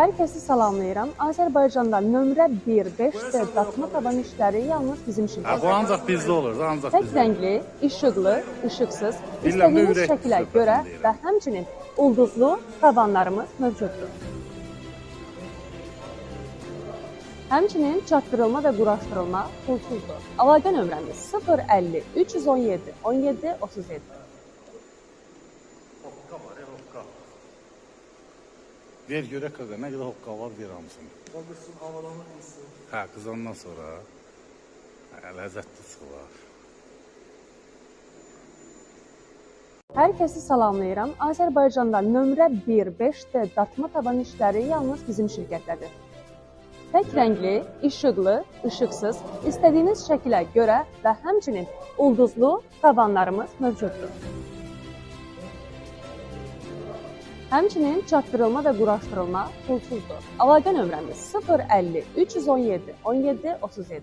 Hər kəsi salamlayıram. Azərbaycanda nömrə 1, 5D daxma tavan işləri yalnız bizim Bu şirkətdə. ancaq bizdə olur, ancaq Tək bizdə. rəngli, işıqlı, işıqsız, Bilirəm, istədiyiniz ürək şəkilə söhbətini görə deyirəm. və həmçinin ulduzlu tavanlarımız mövcuddur. Həmçinin çatdırılma və quraşdırılma pulsuzdur. Əlaqə nömrəmiz 050 317 17 37. Hoqqa var, hoqqa. Ver görək qaqa, nə qədər hoqqa var, ver hamısını. Qaldırsın, havalanı bilsin. Hə, qızandan sonra ləzzətli çıxılar. Hər kəsi salamlayıram. Azərbaycanda nömrə 1, 5D daxma tavan işləri yalnız bizim şirkətdədir. Tək rəngli, işıqlı, işıqsız, istədiyiniz şəkilə görə və həmçinin ulduzlu tavanlarımız mövcuddur. Həmçinin çatdırılma və quraşdırılma pulsuzdur. Əlaqə nömrəmiz 050 317 17 37.